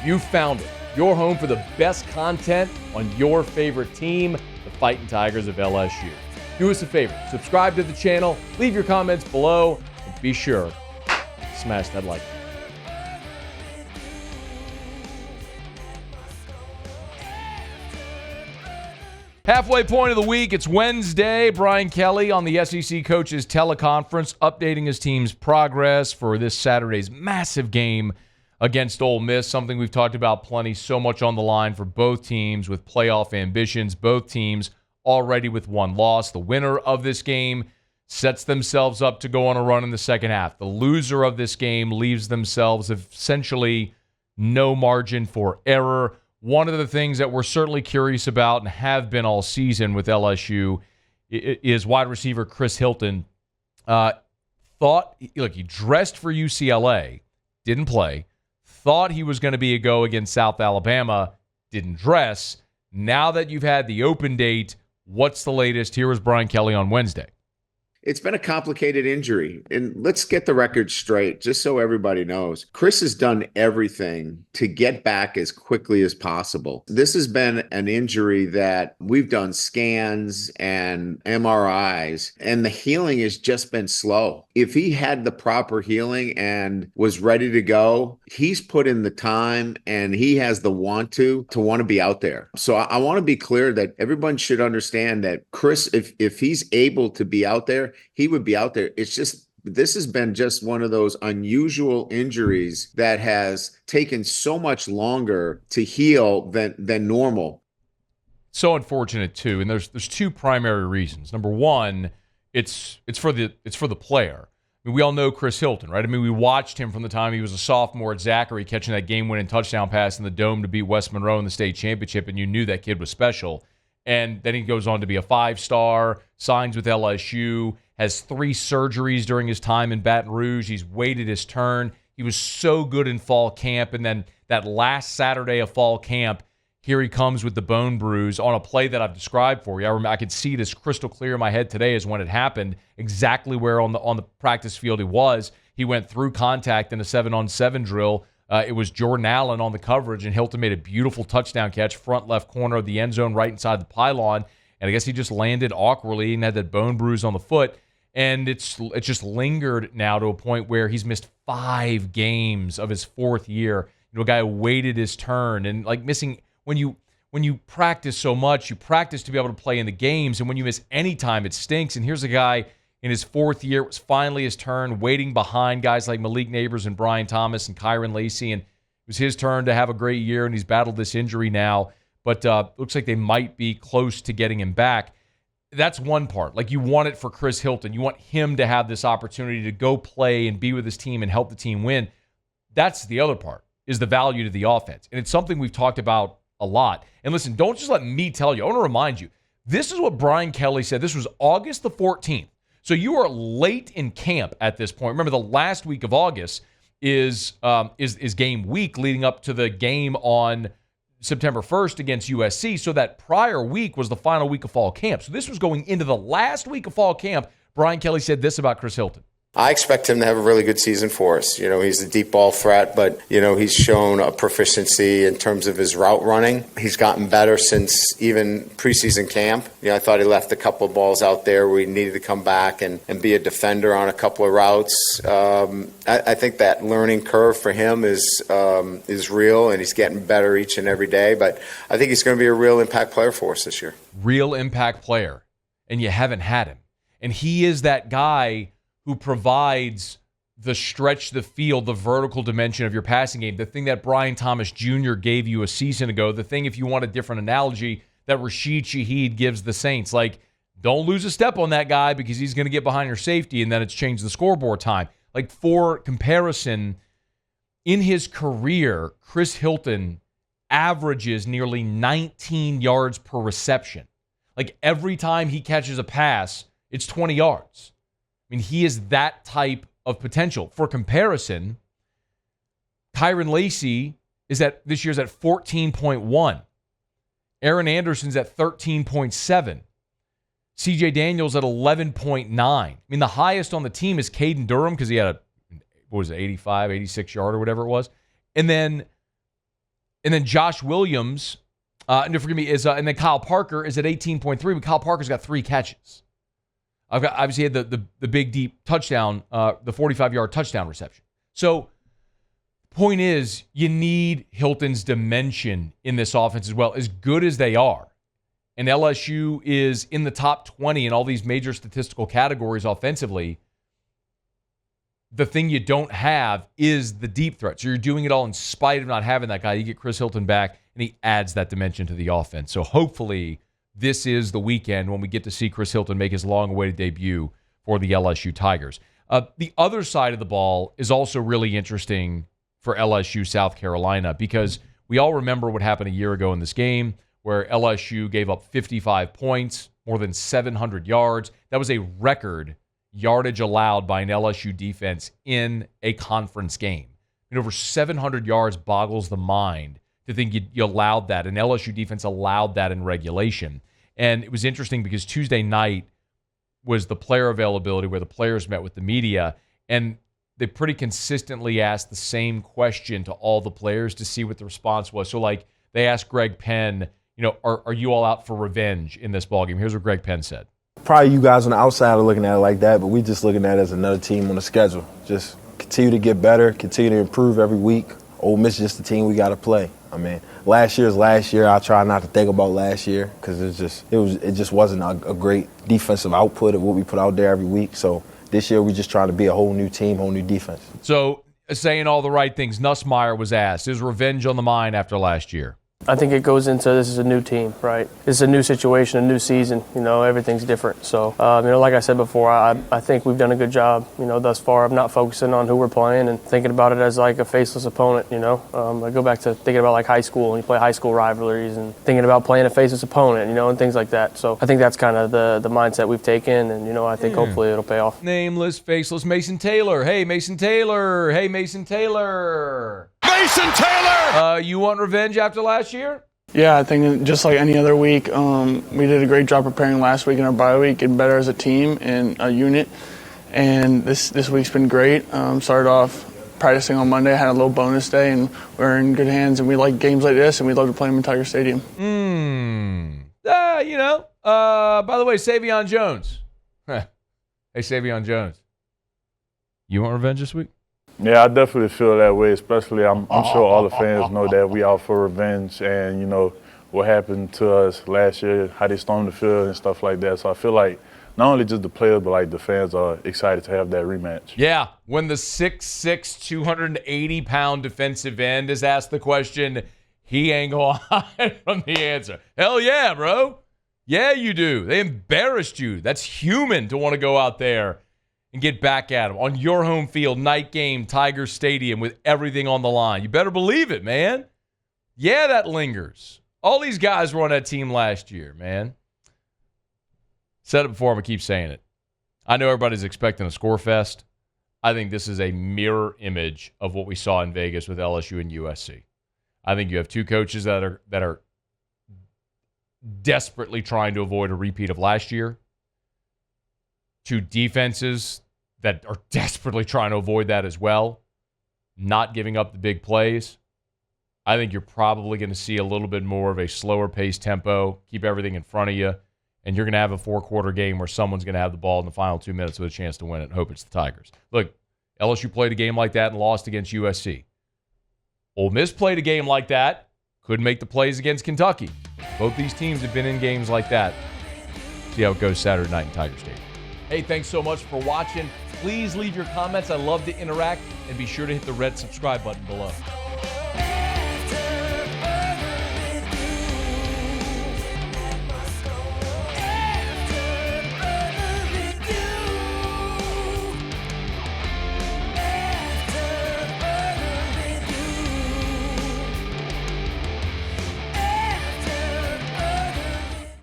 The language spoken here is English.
You found it. Your home for the best content on your favorite team, the Fighting Tigers of LSU. Do us a favor, subscribe to the channel, leave your comments below, and be sure to smash that like button. Halfway point of the week, it's Wednesday. Brian Kelly on the SEC Coaches Teleconference updating his team's progress for this Saturday's massive game against Ole Miss, something we've talked about plenty, so much on the line for both teams with playoff ambitions. Both teams already with one loss. The winner of this game sets themselves up to go on a run in the second half. The loser of this game leaves themselves essentially no margin for error. One of the things that we're certainly curious about and have been all season with LSU is wide receiver Chris Hilton. He dressed for UCLA, didn't play, thought he was going to be a go against South Alabama, didn't dress. Now that you've had the open date, what's the latest? Here was Brian Kelly on Wednesday. It's been a complicated injury, and let's get the record straight, just so everybody knows. Chris has done everything to get back as quickly as possible. This has been an injury that we've done scans and MRIs, and the healing has just been slow. If he had the proper healing and was ready to go, he's put in the time and he has the want to be out there. So I want to be clear that everyone should understand that Chris, if he's able to be out there, he would be out there. It's just, this has been just one of those unusual injuries that has taken so much longer to heal than normal. So unfortunate too, and there's two primary reasons. Number one, it's for the player. I mean, we all know Chris Hilton, right? I mean, we watched him from the time he was a sophomore at Zachary, catching that game-winning touchdown pass in the Dome to beat West Monroe in the state championship, and you knew that kid was special. And then he goes on to be a 5-star, signs with LSU, has 3 surgeries during his time in Baton Rouge. He's waited his turn. He was so good in fall camp. And then that last Saturday of fall camp, here he comes with the bone bruise on a play that I've described for you. I could see it as crystal clear in my head today as when it happened, exactly where on the practice field he was. He went through contact in a 7-on-7 drill. It was Jordan Allen on the coverage, and Hilton made a beautiful touchdown catch, front left corner of the end zone, right inside the pylon. And I guess he just landed awkwardly and had that bone bruise on the foot. And it's just lingered now to a point where he's missed 5 games of his 4th year. You know, a guy who waited his turn and like missing when you practice so much, you practice to be able to play in the games, and when you miss any time, it stinks. And here's a guy in his 4th year, it was finally his turn, waiting behind guys like Malik Neighbors and Brian Thomas and Kyron Lacey, and it was his turn to have a great year, and he's battled this injury now. But looks like they might be close to getting him back. That's one part. Like, you want it for Chris Hilton. You want him to have this opportunity to go play and be with his team and help the team win. That's the other part, is the value to the offense. And it's something we've talked about a lot. And listen, don't just let me tell you. I want to remind you, this is what Brian Kelly said. This was August the 14th. So you are late in camp at this point. Remember, the last week of August is game week leading up to the game on September 1st against USC. So that prior week was the final week of fall camp. So this was going into the last week of fall camp. Brian Kelly said this about Chris Hilton. I expect him to have a really good season for us. You know, he's a deep ball threat, but, you know, he's shown a proficiency in terms of his route running. He's gotten better since even preseason camp. You know, I thought he left a couple of balls out there where he needed to come back and be a defender on a couple of routes. I think that learning curve for him is real, and he's getting better each and every day. But I think he's going to be a real impact player for us this year. Real impact player, and you haven't had him. And he is that guy who provides the stretch the field, the vertical dimension of your passing game, the thing that Brian Thomas Jr. gave you a season ago, the thing, if you want a different analogy, that Rashid Shaheed gives the Saints. Like, don't lose a step on that guy because he's going to get behind your safety, and then it's changed the scoreboard time. Like, for comparison, in his career, Chris Hilton averages nearly 19 yards per reception. Like, every time he catches a pass, it's 20 yards. I mean, he is that type of potential. For comparison, Kyron Lacey this year's at 14.1. Aaron Anderson's at 13.7. CJ Daniels at 11.9. I mean, the highest on the team is Caden Durham because he had 85, 86 yard or whatever it was. And then And then Josh Williams, no, forgive me, and then Kyle Parker is at 18.3, but Kyle Parker's got 3 catches. Obviously had the big, deep touchdown, the 45-yard touchdown reception. So, point is, you need Hilton's dimension in this offense as well, as good as they are. And LSU is in the top 20 in all these major statistical categories offensively. The thing you don't have is the deep threat. So you're doing it all in spite of not having that guy. You get Chris Hilton back, and he adds that dimension to the offense. So hopefully this is the weekend when we get to see Chris Hilton make his long-awaited debut for the LSU Tigers. The other side of the ball is also really interesting for LSU South Carolina, because we all remember what happened a year ago in this game where LSU gave up 55 points, more than 700 yards. That was a record yardage allowed by an LSU defense in a conference game. And over 700 yards boggles the mind to think you allowed that. An LSU defense allowed that in regulation. And it was interesting because Tuesday night was the player availability where the players met with the media, and they pretty consistently asked the same question to all the players to see what the response was. So, like, they asked Greg Penn, are you all out for revenge in this ballgame? Here's what Greg Penn said. Probably you guys on the outside are looking at it like that, but we just looking at it as another team on the schedule. Just continue to get better, continue to improve every week. Ole Miss is just the team we got to play. I mean, last year is last year. I try not to think about last year because it just wasn't a great defensive output of what we put out there every week. So this year we just trying to be a whole new team, whole new defense. So saying all the right things, Nussmeier was asked, is revenge on the mind after last year? I think it goes into this is a new team, right? It's a new situation, a new season. Everything's different. So, like I said before, I think we've done a good job, thus far of not focusing on who we're playing and thinking about it as like a faceless opponent, I go back to thinking about like high school, and you play high school rivalries and thinking about playing a faceless opponent, and things like that. So I think that's kind of the mindset we've taken, and, I think hopefully it'll pay off. Nameless, faceless Mason Taylor. Hey, Mason Taylor. Hey, Mason Taylor. Mason Taylor! You want revenge after last year? Yeah, I think just like any other week, we did a great job preparing last week in our bye week, getting better as a team and a unit. And this week's been great. Started off practicing on Monday, had a little bonus day, and we're in good hands. And we like games like this, and we love to play them in Tiger Stadium. By the way, Savion Jones. Hey, Savion Jones. You want revenge this week? Yeah, I definitely feel that way, especially I'm sure all the fans know that we out for revenge and, what happened to us last year, how they stormed the field and stuff like that. So I feel like not only just the players, but like the fans are excited to have that rematch. Yeah, when the 6'6", 280-pound defensive end is asked the question, he ain't going to hide from the answer. Hell yeah, bro. Yeah, you do. They embarrassed you. That's human to want to go out there and get back at them on your home field, night game, Tiger Stadium, with everything on the line. You better believe it, man. Yeah, that lingers. All these guys were on that team last year, man. Said it before, I'm going to keep saying it. I know everybody's expecting a score fest. I think this is a mirror image of what we saw in Vegas with LSU and USC. I think you have two coaches that are desperately trying to avoid a repeat of last year. Two defenses that are desperately trying to avoid that as well, not giving up the big plays. I think you're probably going to see a little bit more of a slower pace tempo, keep everything in front of you, and you're going to have a 4-quarter game where someone's going to have the ball in the final 2 minutes with a chance to win it and hope it's the Tigers. Look, LSU played a game like that and lost against USC. Ole Miss played a game like that, couldn't make the plays against Kentucky. Both these teams have been in games like that. See how it goes Saturday night in Tiger Stadium. Hey, thanks so much for watching. Please leave your comments. I love to interact. And be sure to hit the red subscribe button below.